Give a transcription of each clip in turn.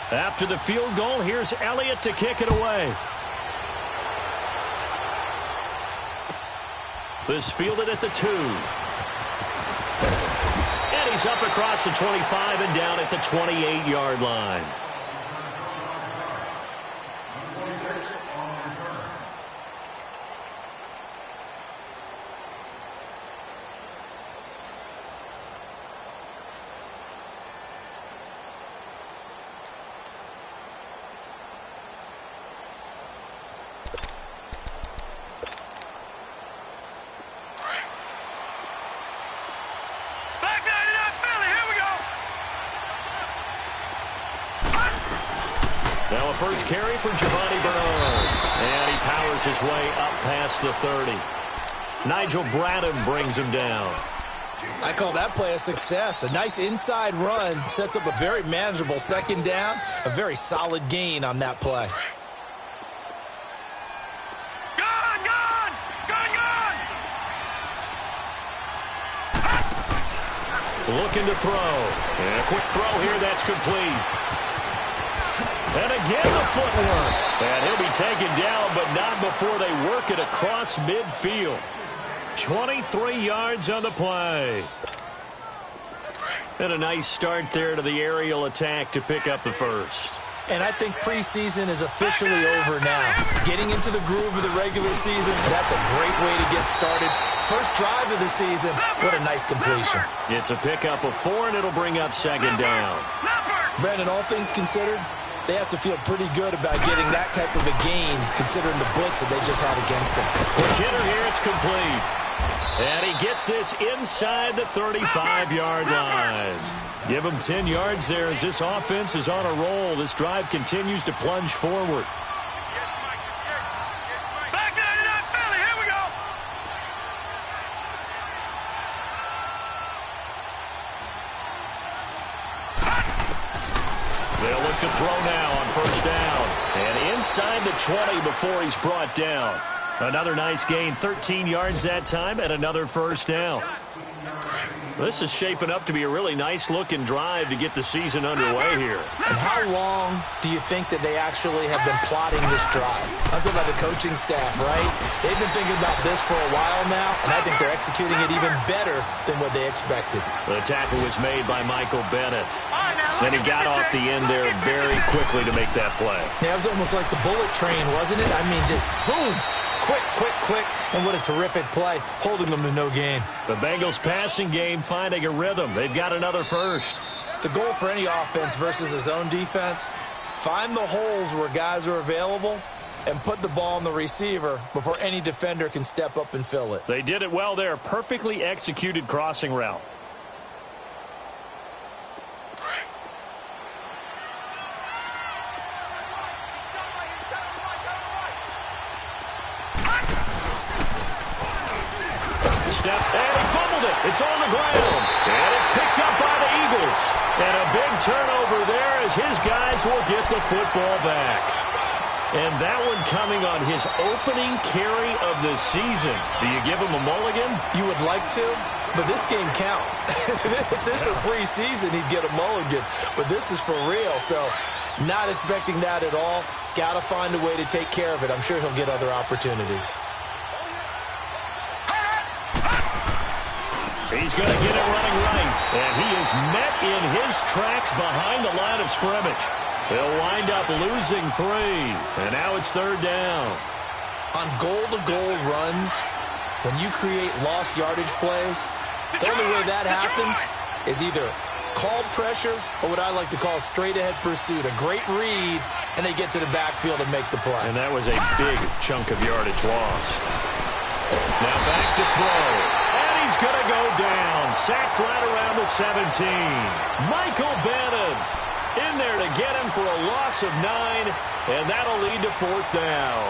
After the field goal, here's Elliott to kick it away. This fielded at the 2. And he's up across the 25 and down at the 28-yard line. Now a first carry for Giovanni Bernard. And he powers his way up past the 30. Nigel Bradham brings him down. I call that play a success. A nice inside run sets up a very manageable second down. A very solid gain on that play. Looking to throw. And a quick throw here that's complete. And again the footwork. And he'll be taken down, but not before they work it across midfield. 23 yards on the play. And a nice start there to the aerial attack to pick up the first. And I think preseason is officially over now. Getting into the groove of the regular season, that's a great way to get started. First drive of the season, what a nice completion. It's a pickup of 4, and it'll bring up second down. Brandon, all things considered, they have to feel pretty good about getting that type of a gain, considering the blitz that they just had against them. Quick hitter here, it's complete. And he gets this inside the 35-yard line. Give him 10 yards there as this offense is on a roll. This drive continues to plunge forward. They'll look to throw now on first down. And inside the 20 before he's brought down. Another nice gain, 13 yards that time, and another first down. This is shaping up to be a really nice-looking drive to get the season underway here. And how long do you think that they actually have been plotting this drive? I'm talking about the coaching staff, right? They've been thinking about this for a while now, and I think they're executing it even better than what they expected. The tackle was made by Michael Bennett. Then he got off the end there very quickly to make that play. Yeah, it was almost like the bullet train, wasn't it? I mean, just zoom. Quick, quick, quick, and what a terrific play, holding them to no gain. The Bengals passing game finding a rhythm. They've got another first. The goal for any offense versus his own defense, find the holes where guys are available and put the ball on the receiver before any defender can step up and fill it. They did it well there. Perfectly executed crossing route. And he fumbled it. It's on the ground. And it's picked up by the Eagles. And a big turnover there as his guys will get the football back. And that one coming on his opening carry of the season. Do you give him a mulligan? You would like to, but this game counts. If this were preseason, he'd get a mulligan. But this is for real, so not expecting that at all. Got to find a way to take care of it. I'm sure he'll get other opportunities. He's going to get it running right. And he is met in his tracks behind the line of scrimmage. They'll wind up losing 3. And now it's third down. On goal-to-goal runs, when you create lost yardage plays, the only way that happens is either called pressure or what I like to call straight-ahead pursuit. A great read, and they get to the backfield and make the play. And that was a big chunk of yardage lost. Now back to throw. He's going to go down. Sacked right around the 17. Michael Bennett in there to get him for a loss of 9, and that'll lead to fourth down.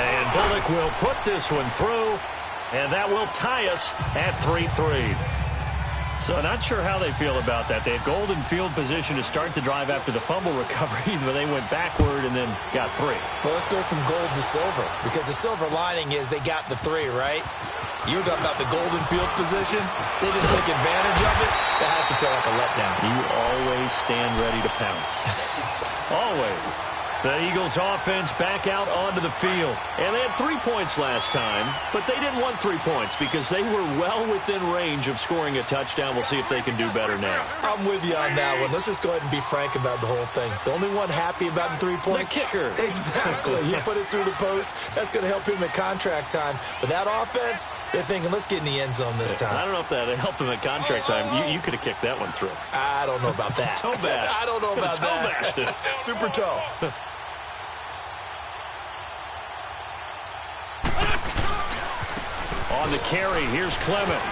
And Bullock will put this one through, and that will tie us at 3-3. So not sure how they feel about that. They had golden field position to start the drive after the fumble recovery, but they went backward and then got 3. Well, let's go from gold to silver, because the silver lining is they got the 3, right? You were talking about the golden field position. They didn't take advantage of it. That has to feel like a letdown. You always stand ready to pounce. Always. The Eagles offense back out onto the field. And they had 3 points last time, but they didn't want 3 points because they were well within range of scoring a touchdown. We'll see if they can do better now. I'm with you on that one. Let's just go ahead and be frank about the whole thing. The only one happy about the 3-point? The kicker. Exactly. He put it through the post. That's going to help him at contract time. But that offense, they're thinking, let's get in the end zone this time. I don't know if that helped him at contract time. You could have kicked that one through. I don't know about that. Toe bash. I don't know about that. Toe bashed it. Super toe. On the carry, here's Clement.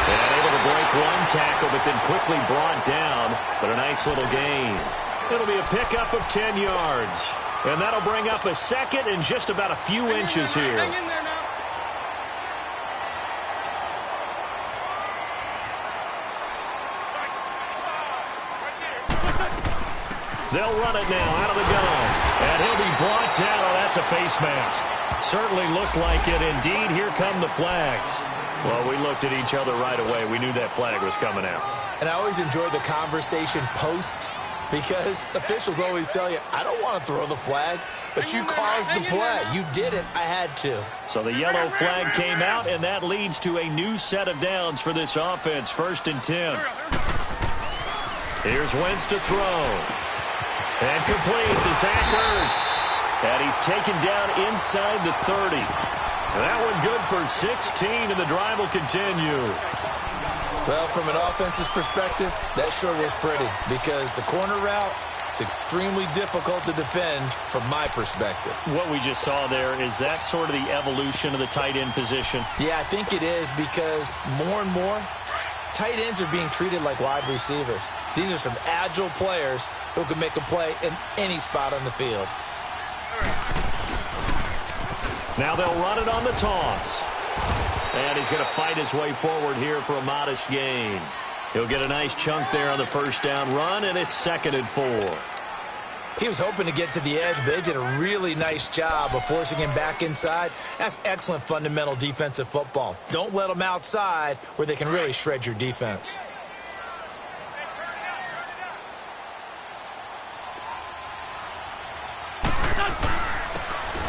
And able to break one tackle, but then quickly brought down. But a nice little gain. It'll be a pickup of 10 yards. And that'll bring up a second and just about a few inches here. Hang in there now. They'll run it now out of the gun. And he'll be brought down. Oh, that's a face mask. Certainly looked like it. Indeed, here come the flags. Well, we looked at each other right away. We knew that flag was coming out. And I always enjoy the conversation post, because officials always tell you, I don't want to throw the flag, but you caused the play. You did it. I had to. So the yellow flag came out, and that leads to a new set of downs for this offense. 1st and 10. Here's Wentz to throw. And complete to Zach Ertz. And he's taken down inside the 30. That one good for 16, and the drive will continue. Well, from an offense's perspective, that sure was pretty, because the corner route, it's extremely difficult to defend from my perspective. What we just saw there, is that sort of the evolution of the tight end position? Yeah, I think it is, because more and more, tight ends are being treated like wide receivers. These are some agile players who can make a play in any spot on the field. Now they'll run it on the toss. And he's going to fight his way forward here for a modest gain. He'll get a nice chunk there on the 1st down run, and it's 2nd and 4. He was hoping to get to the edge, but they did a really nice job of forcing him back inside. That's excellent fundamental defensive football. Don't let them outside where they can really shred your defense.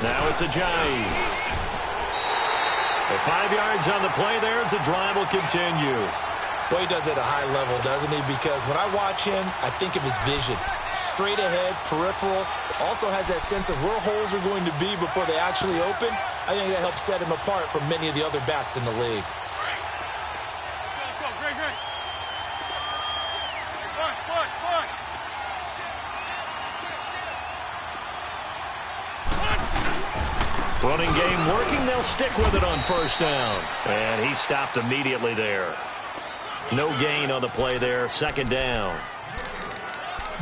Now it's Ajayi. 5 yards on the play there as the drive will continue. Boy, he does it at a high level, doesn't he? Because when I watch him, I think of his vision. Straight ahead, peripheral. Also has that sense of where holes are going to be before they actually open. I think that helps set him apart from many of the other backs in the league. Let's go. Great. Push. Running game working. They'll stick with it on 1st down. And he stopped immediately there. No gain on the play there. 2nd down.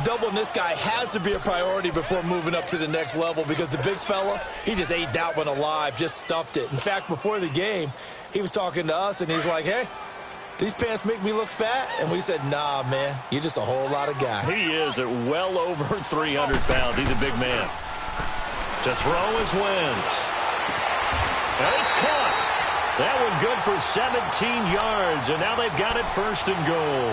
Doubling this guy has to be a priority before moving up to the next level, because the big fella, he just ate that one alive, just stuffed it. In fact, before the game, he was talking to us, and he's like, hey, these pants make me look fat? And we said, nah, man, you're just a whole lot of guy. He is at well over 300 pounds. He's a big man. To throw is Wentz. And it's caught. That one good for 17 yards, and now they've got it 1st and goal.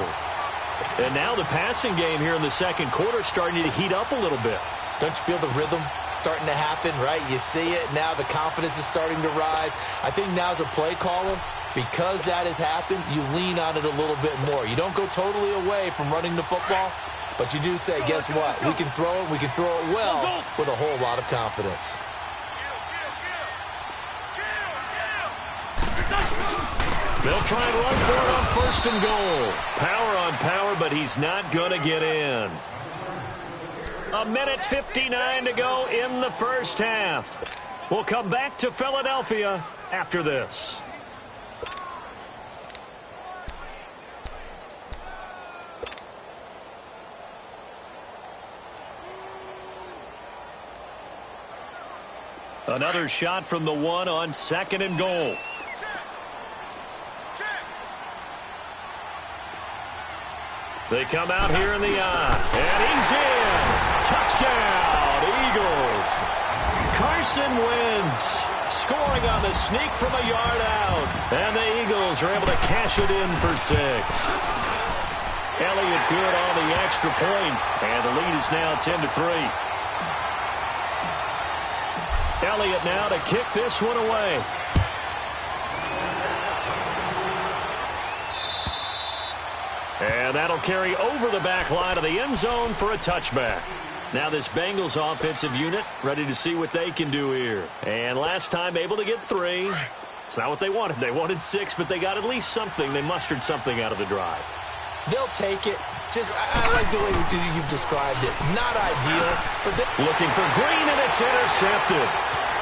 And now the passing game here in the 2nd quarter starting to heat up a little bit. Don't you feel the rhythm starting to happen, right? You see it now. The confidence is starting to rise. I think now as a play caller, because that has happened, you lean on it a little bit more. You don't go totally away from running the football, but you do say, guess what? We can throw it. We can throw it well with a whole lot of confidence. They'll try and run for it on 1st and goal. Power on power, but he's not going to get in. 1:59 to go in the 1st half. We'll come back to Philadelphia after this. Another shot from the 1 on 2nd and goal. They come out here in the eye, and he's in. Touchdown, Eagles. Carson Wentz scoring on the sneak from a yard out, and the Eagles are able to cash it in for 6. Elliott good on the extra point, and the lead is now 10-3. Elliott now to kick this one away. And that'll carry over the back line of the end zone for a touchback. Now this Bengals offensive unit ready to see what they can do here. And last time able to get 3. It's not what they wanted. They wanted 6, but they got at least something. They mustered something out of the drive. They'll take it. Just, I like the way you've described it. Not ideal, but looking for Green, and it's intercepted.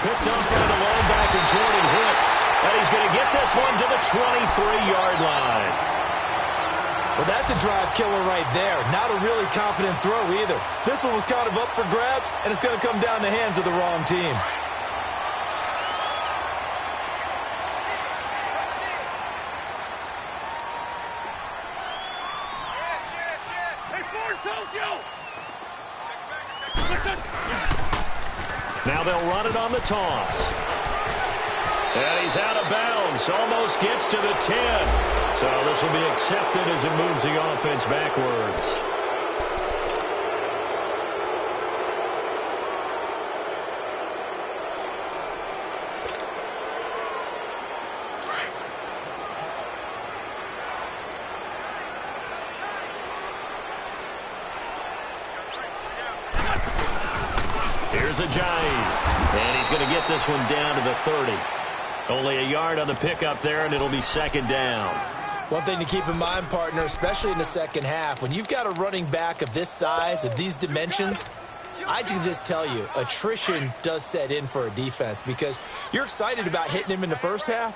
Picked up by the linebacker, Jordan Hicks. And he's going to get this one to the 23-yard line. Well, that's a drive killer right there. Not a really confident throw either. This one was kind of up for grabs, and it's going to come down the hands of the wrong team. Now they'll run it on the toss. And he's out of bounds. Almost gets to the 10. So this will be accepted as it moves the offense backwards. Here's Ajayi. And he's going to get this one down to the 30. Only a yard on the pickup there, and it'll be 2nd down. One thing to keep in mind, partner, especially in the second half, when you've got a running back of this size, of these dimensions, I can just tell you, attrition does set in for a defense because you're excited about hitting him in the first half.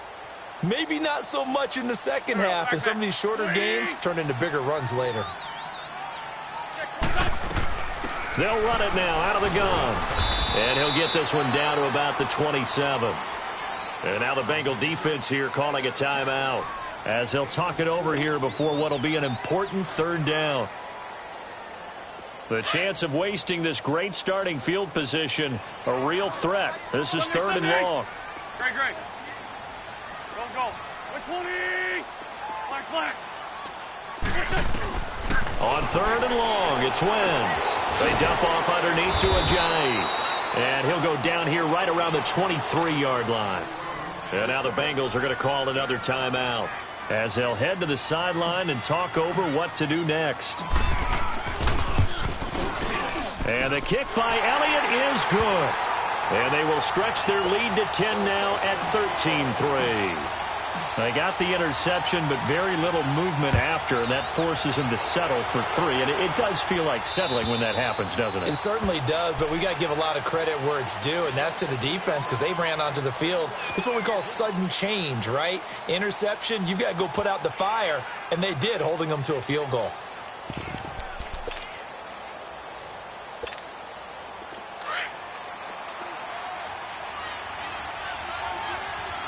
Maybe not so much in the second half, and some of these shorter gains turn into bigger runs later. They'll run it now out of the gun. And he'll get this one down to about the 27. And now the Bengal defense here calling a timeout as they'll talk it over here before what will be an important 3rd down. The chance of wasting this great starting field position, a real threat. This is 3rd and long. Great. Go. 20. Black. On 3rd and long, it's Wentz. They dump off underneath to Ajayi. And he'll go down here right around the 23-yard line. And now the Bengals are going to call another timeout as they'll head to the sideline and talk over what to do next. And the kick by Elliott is good. And they will stretch their lead to 10 now at 13-3. They got the interception, but very little movement after, and that forces them to settle for 3. And it does feel like settling when that happens, doesn't it? It certainly does, but we got to give a lot of credit where it's due, and that's to the defense because they ran onto the field. This is what we call sudden change, right? Interception, you've got to go put out the fire, and they did, holding them to a field goal.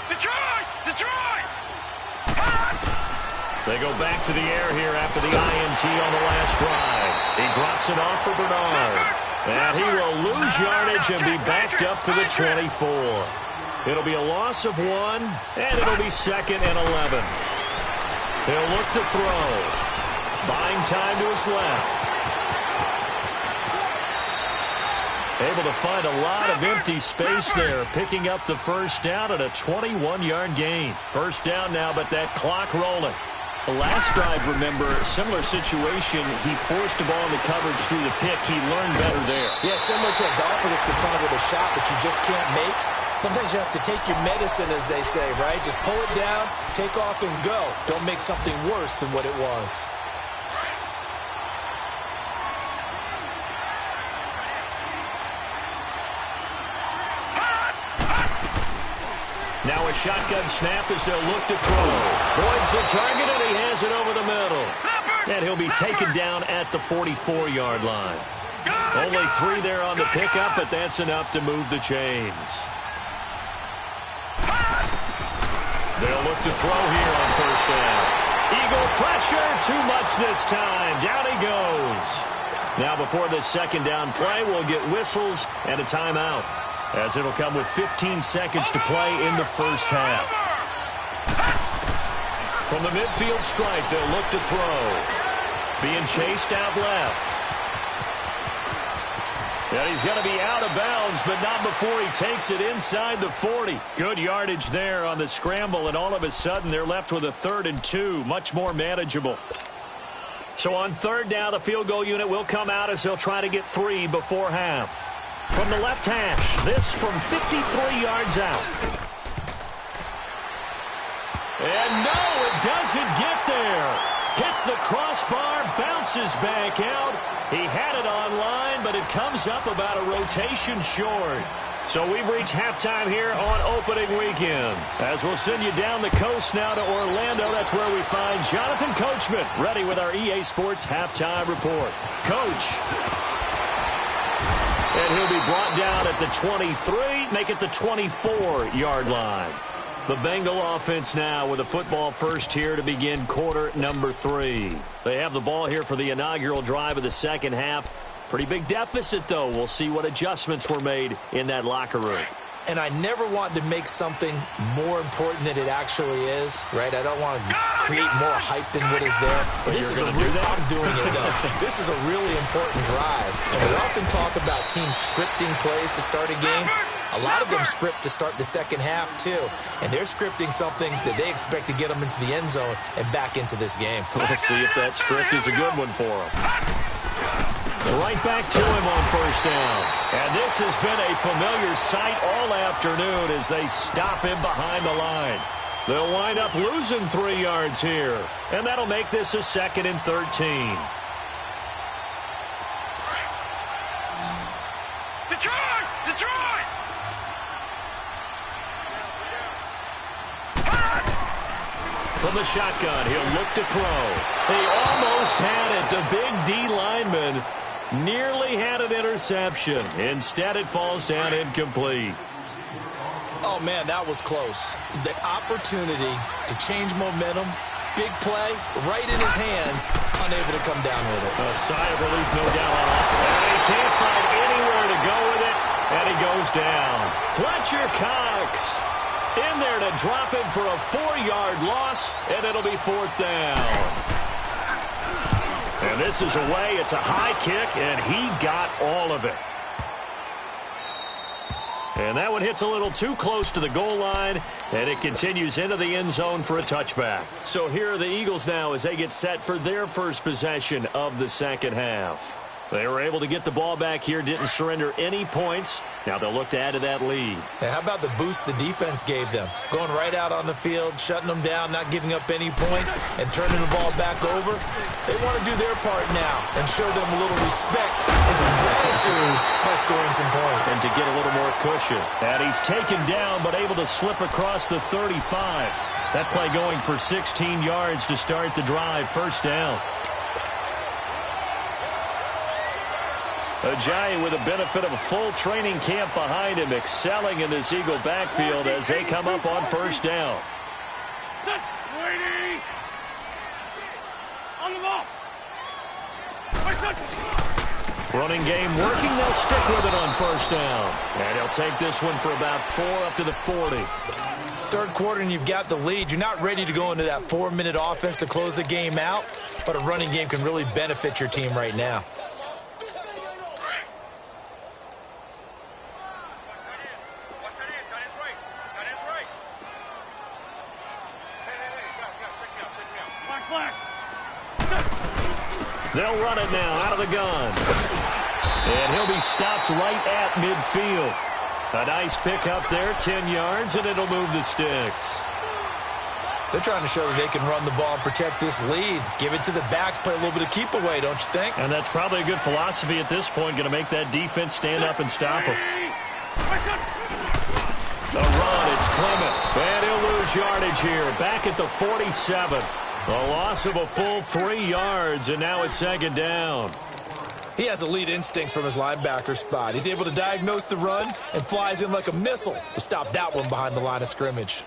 Detroit! They go back to the air here after the INT on the last drive. He drops it off for Bernard. And he will lose yardage and be backed up to the 24. It'll be a loss of 1, and it'll be 2nd and 11. He'll look to throw. Buying time to his left. Able to find a lot of empty space there, picking up the 1st down at a 21-yard gain. 1st down now, but that clock rolling. The last drive, remember, similar situation. He forced the ball in the coverage through the pick. He learned better there. Yeah, similar to a golfer that's confronted with a shot that you just can't make. Sometimes you have to take your medicine, as they say, right? Just pull it down, take off, and go. Don't make something worse than what it was. Now a shotgun snap as they'll look to throw. Boyd's the target, and he has it over the middle. And he'll be taken down at the 44-yard line. Only 3 there on the pickup, but that's enough to move the chains. They'll look to throw here on 1st down. Eagle pressure, too much this time. Down he goes. Now before this second down play, we'll get whistles and a timeout, as it'll come with 15 seconds to play in the first half. From the midfield stripe, they'll look to throw. Being chased out left. And he's going to be out of bounds, but not before he takes it inside the 40. Good yardage there on the scramble, and all of a sudden they're left with a 3rd and 2, much more manageable. So on third down, the field goal unit will come out as they'll try to get 3 before half. From the left hash, this from 53 yards out. And no, it doesn't get there. Hits the crossbar, bounces back out. He had it online, but it comes up about a rotation short. So we've reached halftime here on opening weekend. As we'll send you down the coast now to Orlando, that's where we find Jonathan Coachman, ready with our EA Sports halftime report. Coach. And he'll be brought down at the 23, make it the 24-yard line. The Bengal offense now with a football first here to begin quarter number 3. They have the ball here for the inaugural drive of the second half. Pretty big deficit, though. We'll see what adjustments were made in that locker room. And I never want to make something more important than it actually is, right? I don't want to create more hype than what is there. But this is a real, I'm doing it, though. This is a really important drive. And we often talk about teams scripting plays to start a game. A lot of them script to start the second half, too. And they're scripting something that they expect to get them into the end zone and back into this game. We'll see if that script is a good one for them. Right back to him on first down. And this has been a familiar sight all afternoon as they stop him behind the line. They'll wind up losing 3 yards here. And that'll make this a 2nd and 13. Detroit! Detroit! From the shotgun, he'll look to throw. He almost had it. The big D lineman nearly had an interception. Instead, it falls down incomplete. Oh, man, that was close. The opportunity to change momentum, big play, right in his hands, unable to come down with it. A sigh of relief, no doubt. And he can't find anywhere to go with it, and he goes down. Fletcher Cox in there to drop him for a 4-yard loss, and it'll be 4th down. And this is away. It's a high kick, and he got all of it. And that one hits a little too close to the goal line, and it continues into the end zone for a touchback. So here are the Eagles now as they get set for their first possession of the second half. They were able to get the ball back here, didn't surrender any points. Now they'll look to add to that lead. Hey, how about the boost the defense gave them? Going right out on the field, shutting them down, not giving up any points, and turning the ball back over. They want to do their part now and show them a little respect and some gratitude by scoring some points. And to get a little more cushion. And he's taken down but able to slip across the 35. That play going for 16 yards to start the drive. First down. Ajayi with the benefit of a full training camp behind him, excelling in this Eagle backfield as they come up on first down. On the ball. Running game working. They'll stick with it on first down. And he'll take this one for about 4 up to the 40. Third quarter and you've got the lead. You're not ready to go into that 4-minute offense to close the game out, but a running game can really benefit your team right now. They'll run it now out of the gun. And he'll be stopped right at midfield. A nice pick up there, 10 yards, and it'll move the sticks. They're trying to show that they can run the ball and protect this lead. Give it to the backs, play a little bit of keep away, don't you think? And that's probably a good philosophy at this point, going to make that defense stand up and stop them. The run, it's Clement. And he'll lose yardage here, back at the 47. A loss of a full 3 yards, and now it's second down. He has elite instincts from his linebacker spot. He's able to diagnose the run and flies in like a missile to stop that one behind the line of scrimmage.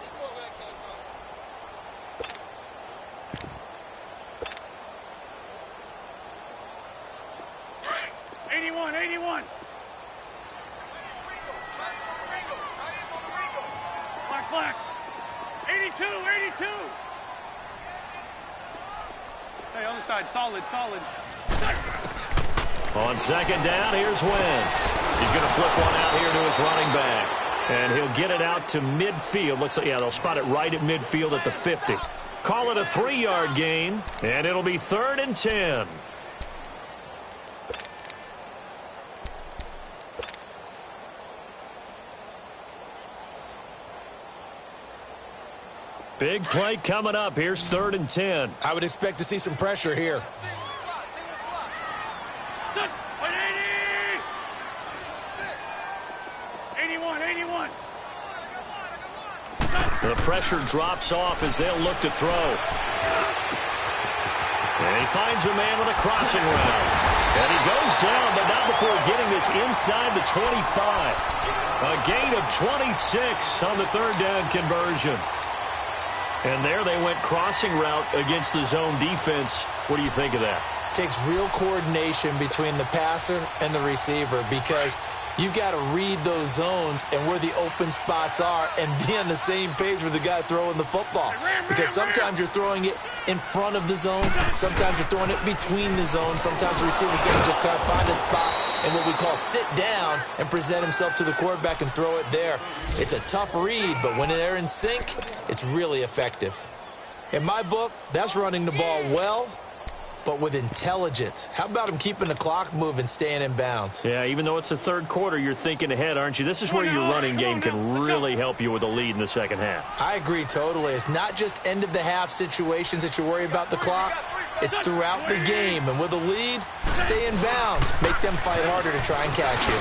Black, black. 82, 82. Hey, other side, solid, solid. On second down, here's Wentz. He's going to flip one out here to his running back. And he'll get it out to midfield. Looks like, yeah, they'll spot it right at midfield at the 50. Call it a 3-yard gain, and it'll be 3rd and 10. Big play coming up. Here's 3rd and 10. I would expect to see some pressure here. 81, 81. The pressure drops off as they'll look to throw. And he finds a man with a crossing route. And he goes down, but not before getting this inside the 25. A gain of 26 on the 3rd down conversion. And there they went crossing route against the zone defense. What do you think of that? Takes real coordination between the passer and the receiver because you've got to read those zones and where the open spots are and be on the same page with the guy throwing the football. Because sometimes you're throwing it in front of the zone. Sometimes you're throwing it between the zones. Sometimes the receiver's going to just kind of find a spot and what we call sit down and present himself to the quarterback and throw it there. It's a tough read, but when they're in sync, it's really effective. In my book, that's running the ball well, but with intelligence. How about him keeping the clock moving, staying in bounds? Yeah, even though it's the 3rd quarter, you're thinking ahead, aren't you? This is where your running game can really help you with a lead in the second half. I agree totally. It's not just end-of-the-half situations that you worry about the clock. It's throughout the game. And with a lead, stay in bounds. Make them fight harder to try and catch you.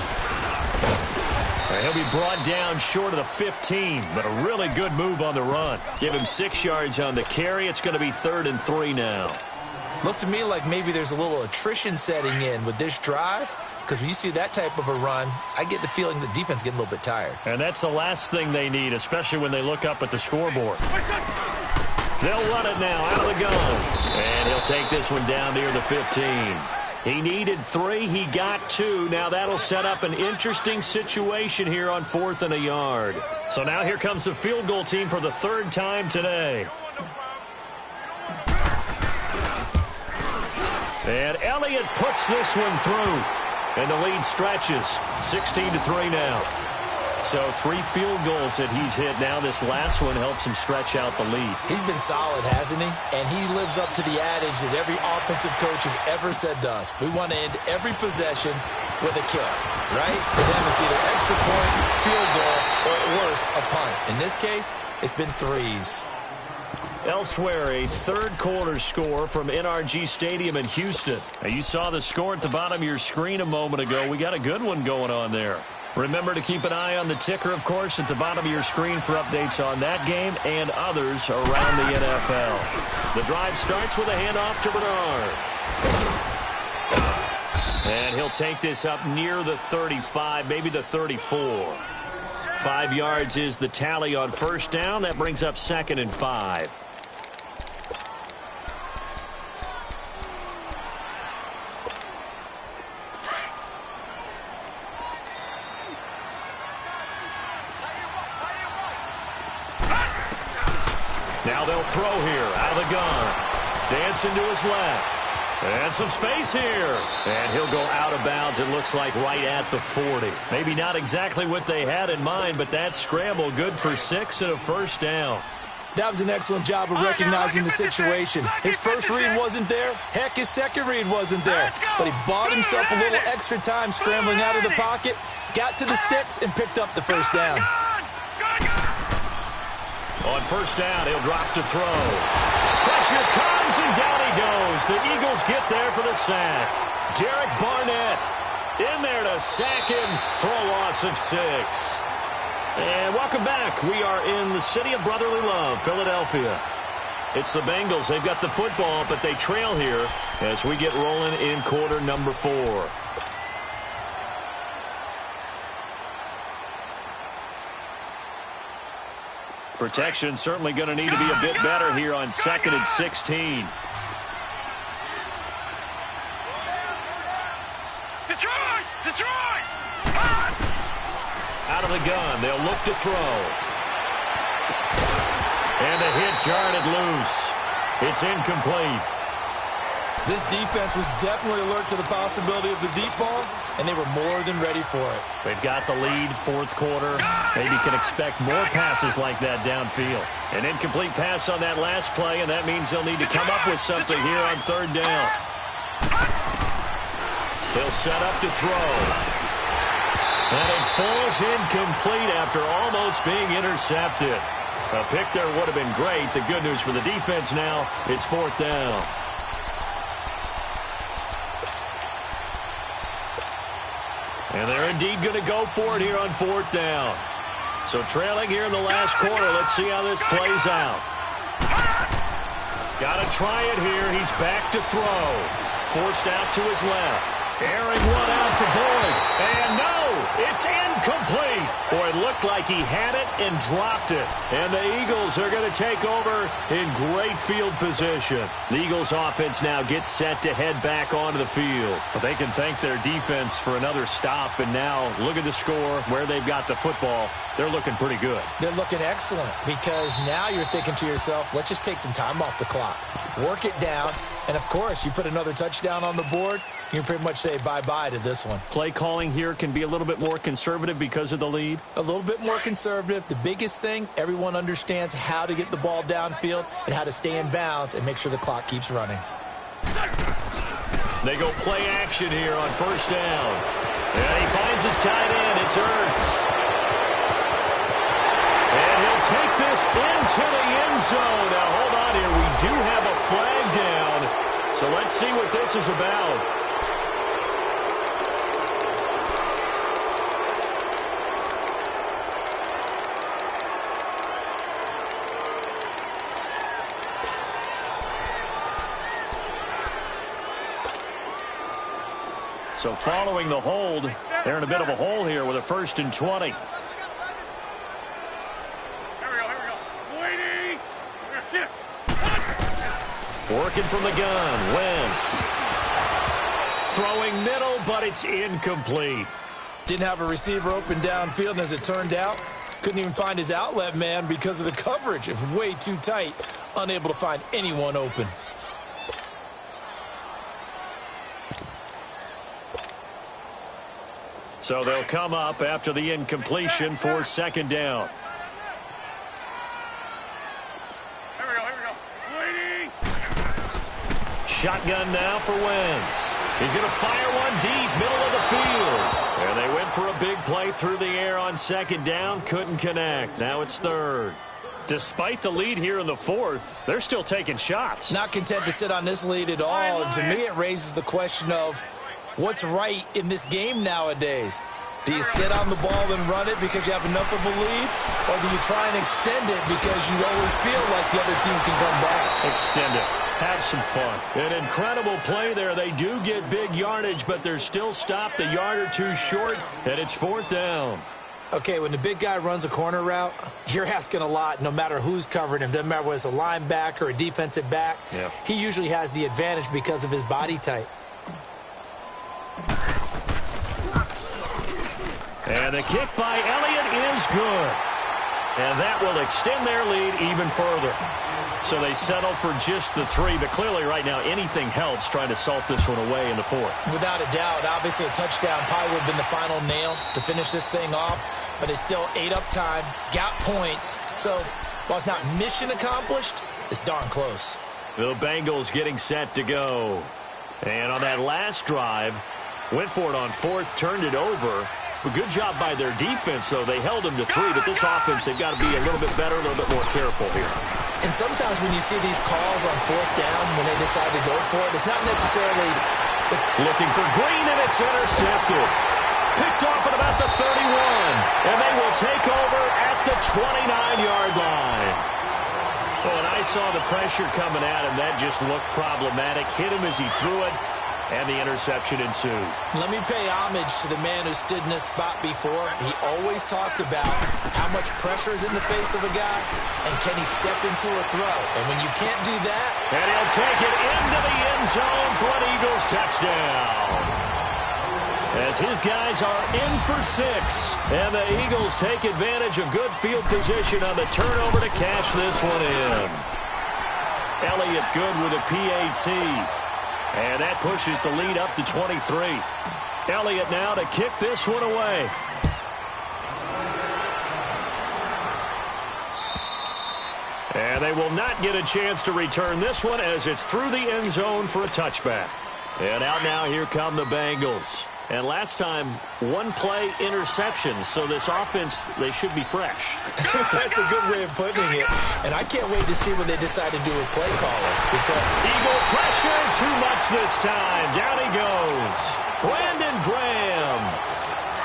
He'll be brought down short of the 15, but a really good move on the run. Give him 6 yards on the carry. It's going to be 3rd and 3 now. Looks to me like maybe there's a little attrition setting in with this drive, because when you see that type of a run, I get the feeling the defense getting a little bit tired. And that's the last thing they need, especially when they look up at the scoreboard. They'll run it now out of the gun. And he'll take this one down near the 15. He needed 3. He got 2. Now that'll set up an interesting situation here on 4th and a yard. So now here comes the field goal team for the 3rd time today. And Elliott puts this one through. And the lead stretches. 16-3 now. So 3 field goals that he's hit now. This last one helps him stretch out the lead. He's been solid, hasn't he? And he lives up to the adage that every offensive coach has ever said to us. We want to end every possession with a kick, right? For them, it's either extra point, field goal, or at worst, a punt. In this case, it's been 3s. Elsewhere, a 3rd quarter score from NRG Stadium in Houston. Now, you saw the score at the bottom of your screen a moment ago. We got a good one going on there. Remember to keep an eye on the ticker, of course, at the bottom of your screen for updates on that game and others around the NFL. The drive starts with a handoff to Bernard. And he'll take this up near the 35, maybe the 34. 5 yards is the tally on 1st down. That brings up 2nd and 5. Now they'll throw here out of the gun. Dancing to his left. And some space here. And he'll go out of bounds, it looks like, right at the 40. Maybe not exactly what they had in mind, but that scramble good for 6 and a 1st down. That was an excellent job of recognizing the situation. His first read wasn't there. Heck, his second read wasn't there. But he bought himself a little extra time scrambling out of the pocket, got to the sticks, and picked up the 1st down. On 1st down, he'll drop to throw. Pressure comes, and down he goes. The Eagles get there for the sack. Derek Barnett in there to sack him for a loss of 6. And welcome back. We are in the city of brotherly love, Philadelphia. It's the Bengals. They've got the football, but they trail here as we get rolling in quarter number 4. Protection certainly going to need to be a bit better here on 2nd and 16. Detroit! Detroit! Out out of the gun. They'll look to throw. And the hit jarred it loose. It's incomplete. This defense was definitely alert to the possibility of the deep ball, and they were more than ready for it. They've got the lead, fourth quarter. Maybe can expect more passes like that downfield. An incomplete pass on that last play, and that means they'll need to come up with something here on third down. He'll set up to throw. And it falls incomplete after almost being intercepted. A pick there would have been great. The good news for the defense now, it's fourth down. And they're indeed going to go for it here on fourth down. So trailing here in the last quarter. Let's see how this plays out. Got to try it here. He's back to throw. Forced out to his left. Airing one out for Boyd. And no, it's incomplete. Boy, it looked like he had it and dropped it. And the Eagles are going to take over in great field position. The Eagles offense now gets set to head back onto the field. But they can thank their defense for another stop. And now look at the score, where they've got the football. They're looking pretty good. They're looking excellent because now you're thinking to yourself, let's just take some time off the clock. Work it down. And, of course, you put another touchdown on the board, you can pretty much say bye-bye to this one. Play calling here can be a little bit more conservative because of the lead? A little bit more conservative. The biggest thing, everyone understands how to get the ball downfield and how to stay in bounds and make sure the clock keeps running. They go play action here on first down. And he finds his tight end. It's Ertz. And he'll take this into the end zone. Now, hold on here. We do have a flag down. So let's see what this is about. So following the hold, they're in a bit of a hole here with a 1st and 20. Here we go. Waiting. Shift. Working from the gun, Wentz. Throwing middle, but it's incomplete. Didn't have a receiver open downfield, and as it turned out, couldn't even find his outlet man because of the coverage. It was way too tight, unable to find anyone open. So they'll come up after the incompletion for 2nd down. Here we go. Waiting. Shotgun now for Wentz. He's going to fire one deep, middle of the field. And they went for a big play through the air on 2nd down. Couldn't connect. Now it's 3rd. Despite the lead here in the 4th, they're still taking shots. Not content to sit on this lead at all. And to me, it raises the question of what's right in this game nowadays. Do you sit on the ball and run it because you have enough of a lead? Or do you try and extend it because you always feel like the other team can come back? Extend it. Have some fun. An incredible play there. They do get big yardage, but they're still stopped a yard or two short, and it's 4th down. Okay, when the big guy runs a corner route, you're asking a lot no matter who's covering him. Doesn't matter whether it's a linebacker or a defensive back. Yeah. He usually has the advantage because of his body type. And the kick by Elliott is good. And that will extend their lead even further. So they settle for just the 3, but clearly right now anything helps trying to salt this one away in the 4th. Without a doubt, obviously a touchdown probably would have been the final nail to finish this thing off, but it's still ate up time, got points. So while it's not mission accomplished, it's darn close. The Bengals getting set to go. And on that last drive, went for it on 4th, turned it over. But good job by their defense, though. They held them to 3, but this offense, they've got to be a little bit better, a little bit more careful here. And sometimes when you see these calls on 4th down, when they decide to go for it, it's not necessarily looking for Green, and it's intercepted. Picked off at about the 31, and they will take over at the 29-yard line. Well, and I saw the pressure coming at him. That just looked problematic. Hit him as he threw it. And the interception ensued. Let me pay homage to the man who stood in this spot before. He always talked about how much pressure is in the face of a guy and can he step into a throw. And when you can't do that... And he'll take it into the end zone for an Eagles touchdown. as his guys are in for 6. And the Eagles take advantage of good field position on the turnover to cash this one in. Elliott good with a PAT. And that pushes the lead up to 23. Elliott now to kick this one away. And they will not get a chance to return this one as it's through the end zone for a touchback. And out now, here come the Bengals. And last time, one-play interception, so this offense, they should be fresh. That's a good way of putting it. And I can't wait to see what they decide to do with play calling. Because Eagle pressure, too much this time. Down he goes. Brandon Graham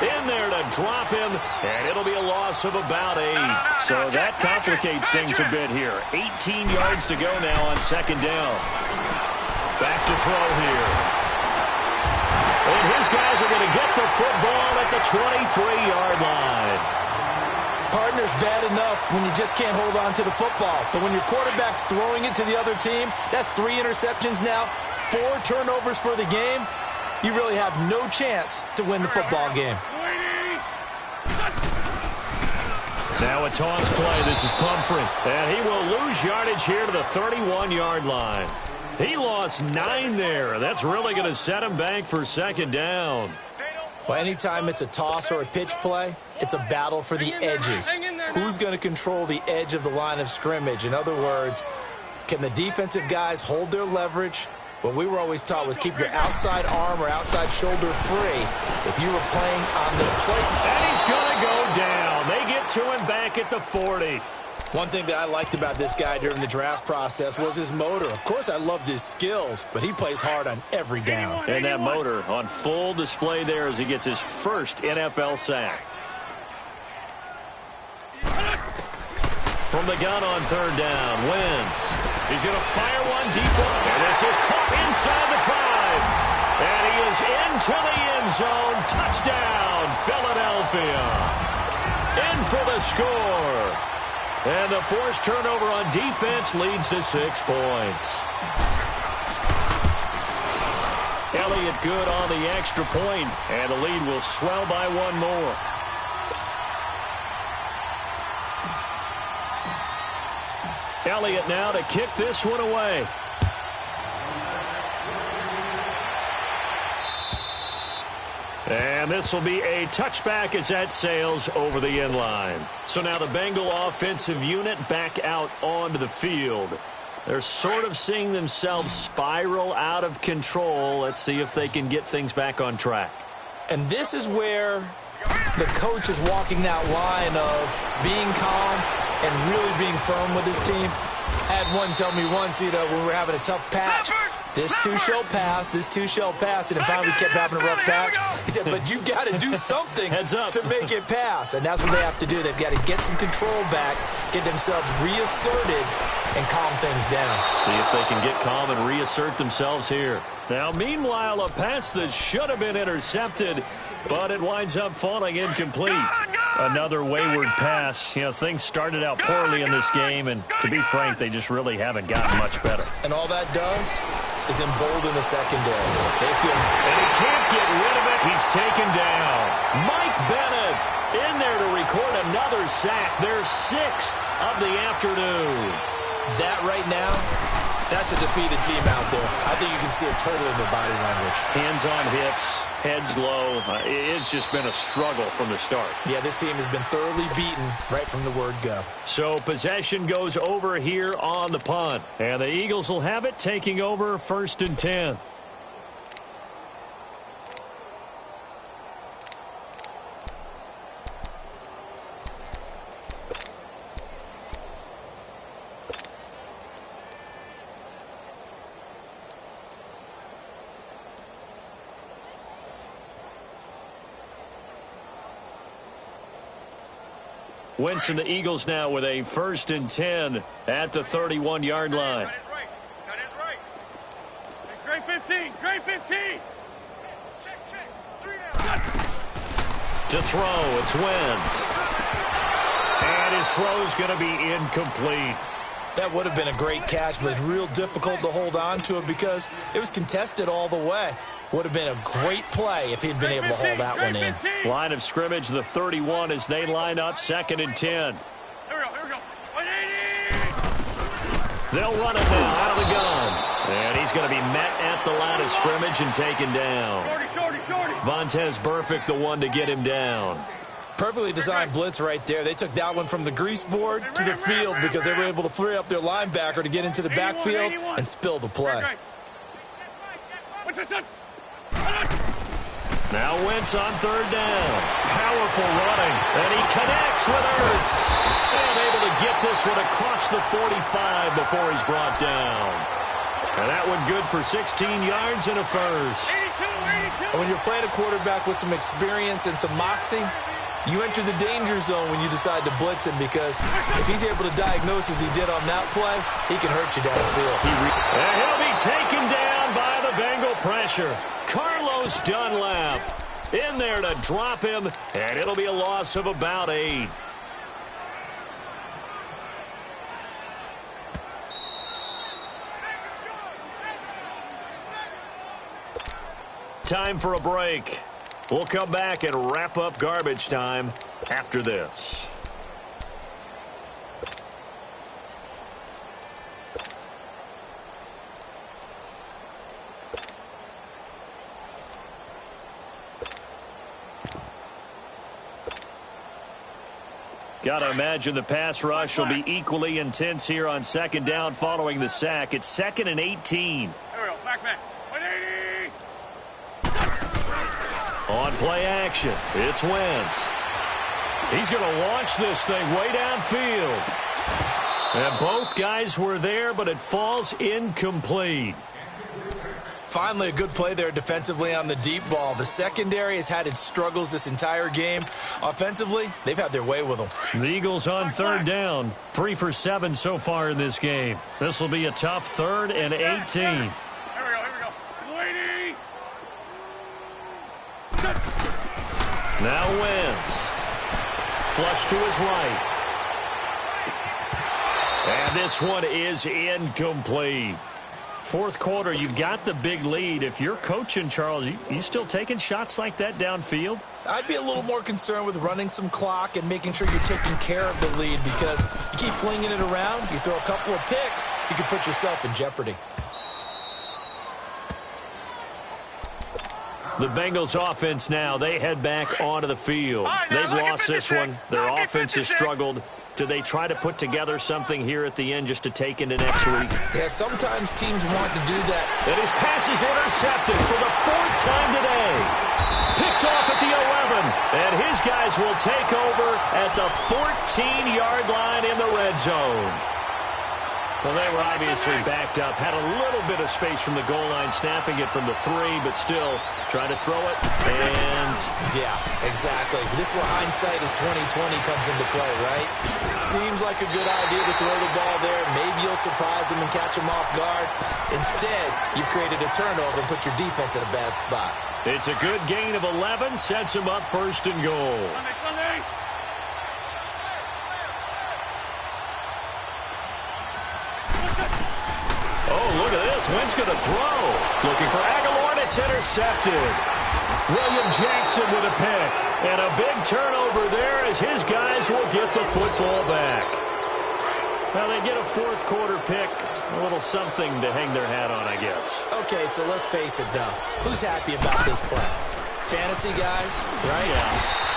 in there to drop him, and it'll be a loss of about 8. So that complicates things a bit here. 18 yards to go now on second down. Back to throw here. And his guys are going to get the football at the 23-yard line. Partner's bad enough when you just can't hold on to the football. But when your quarterback's throwing it to the other team, that's 3 interceptions now, 4 turnovers for the game. You really have no chance to win the football game. Now a toss play. This is Pumphrey. And he will lose yardage here to the 31-yard line. He lost 9 there. That's really going to set him back for second down. Well, anytime it's a toss or a pitch play, it's a battle for the edges. Who's going to control the edge of the line of scrimmage? In other words, can the defensive guys hold their leverage? What we were always taught was keep your outside arm or outside shoulder free if you were playing on the plate. And he's going to go down. They get to him back at the 40. One thing that I liked about this guy during the draft process was his motor. Of course, I loved his skills, but he plays hard on every down. And that motor on full display there as he gets his first NFL sack. From the gun on third down, Wentz. He's going to fire one deep one. And this is caught inside the 5. And he is into the end zone. Touchdown, Philadelphia. In for the score. And the forced turnover on defense leads to 6 points. Elliott good on the extra point, and the lead will swell by 1 more. Elliott now to kick this one away. And this will be a touchback as that sails over the end line. So now the Bengal offensive unit back out onto the field. They're sort of seeing themselves spiral out of control. Let's see if they can get things back on track. And this is where the coach is walking that line of being calm and really being firm with his team. I had one tell me once, when we were having a tough patch, this too shall pass, this too shall pass, and then finally we kept having a rough patch. He said, but you got to do something to make it pass, and that's what they have to do. They've got to get some control back, get themselves reasserted, and calm things down. See if they can get calm and reassert themselves here. Now, meanwhile, a pass that should have been intercepted, but it winds up falling incomplete. Another wayward pass. Things started out poorly in this game, and to be frank, they just really haven't gotten much better. And all that does is embolden the secondary. They feel... And he can't get rid of it. He's taken down. Mike Bennett in there to record another sack. Their 6th of the afternoon. That right now, that's a defeated team out there. I think you can see it totally in their body language. Hands on hips, heads low. It's just been a struggle from the start. Yeah, this team has been thoroughly beaten right from the word go. So possession goes over here on the punt. And the Eagles will have it, taking over 1st and 10. Wentz and the Eagles now with a 1st and 10 at the 31-yard line. That is right. Great 15. Great 15. Check. 3 down. To throw, it's Wentz. And his throw is going to be incomplete. That would have been a great catch, but it's real difficult to hold on to it because it was contested all the way. Would have been a great play if he'd been able to hold that one in. Line of scrimmage, the 31 as they line up 2nd and 10. Here we go. 180! They'll run it now out of the gun. And he's going to be met at the line of scrimmage and taken down. Shorty. Vontez Burfict, the one to get him down. Perfectly designed blitz right there. They took that one from the grease board to the field because they were able to free up their linebacker to get into the backfield and spill the play. Now Wentz on 3rd down. Powerful running. And he connects with Ertz. And able to get this one across the 45 before he's brought down. And that one good for 16 yards and a first. 82. And when you're playing a quarterback with some experience and some moxie, you enter the danger zone when you decide to blitz him because if he's able to diagnose as he did on that play, he can hurt you downfield. And he'll be taken down by the Bengal pressure. Carlos Dunlap in there to drop him, and it'll be a loss of about 8. Time for a break. We'll come back and wrap up garbage time after this. Got to imagine the pass rush will be equally intense here on 2nd down following the sack. It's 2nd and 18. Here we go. Back. 180! On play action, it's Wentz. He's going to launch this thing way downfield. And both guys were there, but it falls incomplete. Finally, a good play there defensively on the deep ball. The secondary has had its struggles this entire game. Offensively, they've had their way with them. The Eagles on 3rd down. 3 for 7 so far in this game. This will be a tough 3rd and 18. Here we go. 180! Now Wentz. Flush to his right. And this one is incomplete. 4th quarter, you've got the big lead. If you're coaching, Charles, you still taking shots like that downfield? I'd be a little more concerned with running some clock and making sure you're taking care of the lead because you keep flinging it around, you throw a couple of picks, you can put yourself in jeopardy. The Bengals offense now, they head back onto the field. They've lost this one. Their offense has struggled. Do they try to put together something here at the end just to take into next week? Yeah, sometimes teams want to do that. And his pass is intercepted for the 4th time today. Picked off at the 11. And his guys will take over at the 14-yard line in the red zone. Well, they were obviously backed up. Had a little bit of space from the goal line, snapping it from the 3, but still trying to throw it. And yeah, exactly. This is where hindsight is 20/20 comes into play, right? Seems like a good idea to throw the ball there. Maybe you'll surprise them and catch them off guard. Instead, you've created a turnover and put your defense in a bad spot. It's a good gain of 11. Sets them up 1st and goal. Sunday. Oh, look at this. Wentz going to throw. Looking for Aguilar, and it's intercepted. William Jackson with a pick. And a big turnover there as his guys will get the football back. Well, they get a 4th quarter pick. A little something to hang their hat on, I guess. Okay, so let's face it, though. Who's happy about this play? Fantasy guys, right? Yeah.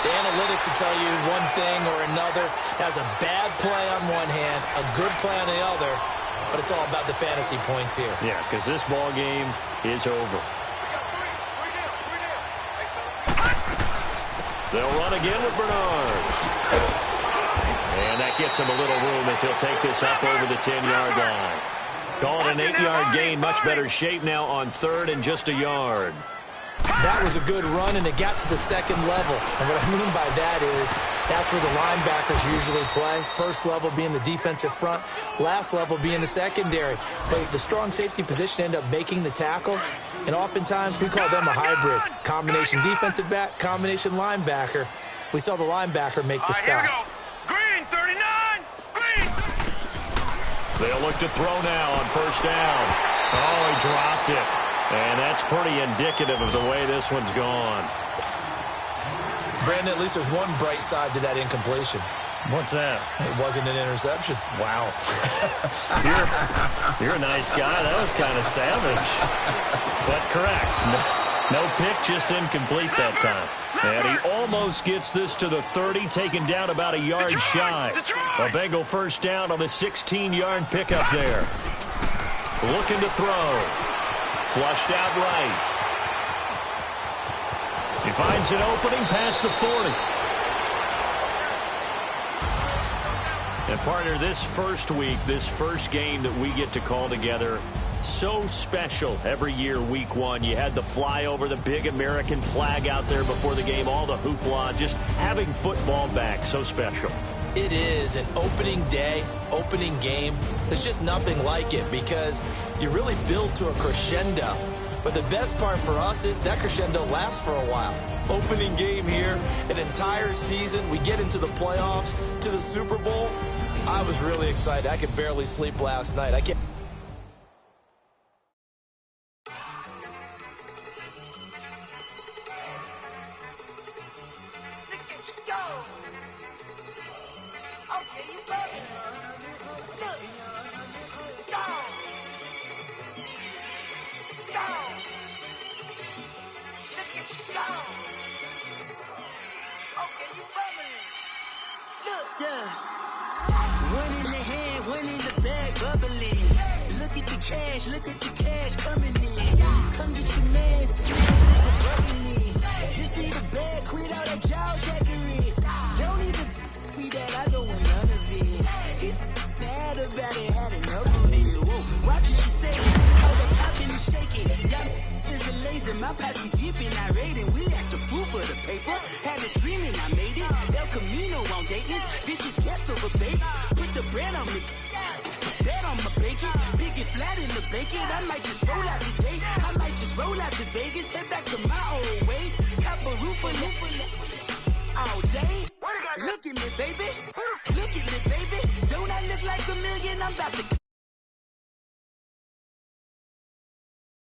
The analytics will tell you one thing or another. That was a bad play on one hand, a good play on the other. But it's all about the fantasy points here. Yeah, because this ball game is over. They'll run again with Bernard. And that gets him a little room as he'll take this up over the 10-yard line. Call it an 8-yard gain. Much better shape now on 3rd and just a yard. That was a good run, and it got to the 2nd level. And what I mean by that is that's where the linebackers usually play. 1st level being the defensive front, last level being the secondary. But the strong safety position ended up making the tackle, and oftentimes we call them a hybrid. Combination defensive back, combination linebacker. We saw the linebacker make the stop. Here we go. Green, 39! Green! They'll look to throw now on first down. Oh, he dropped it. And that's pretty indicative of the way this one's gone. Brandon, at least there's one bright side to that incompletion. What's that? It wasn't an interception. Wow. you're a nice guy. That was kind of savage. But correct. No pick, just incomplete that time. And he almost gets this to the 30, taken down about a yard shy. A Bengal first down on the 16-yard pickup there. Looking to throw. Flushed out right. He finds an opening past the 40. And partner, this first week, this first game that we get to call together, so special every year, week one. You had the flyover, the big American flag out there before the game, all the hoopla, just having football back, so special. It is an opening day, opening game. There's just nothing like it because you really build to a crescendo. But the best part for us is that crescendo lasts for a while. Opening game here, an entire season. We get into the playoffs, to the Super Bowl. I was really excited. I could barely sleep last night. I can't. Look at the cash coming in. Come get your man, see the just see the bag, quit all that jaw jackery. Don't even me that I don't want none of it. He's mad about it, had enough of it. Whoa, watch what you say. How the poppin' and shaking. Y'all is a laser, my posse deep and I raiding. We act a fool for the paper. Had a dream and I made it. El Camino on Dayton's. Bitches guess over bait. Put the brand on me. Bet on my bacon, big and flat in the bacon. I might just roll out today. I might just roll out to Vegas, head back to my old ways. Cop a roof all day. Look at me, baby. Look at me, baby. Don't I look like a million? I'm about to.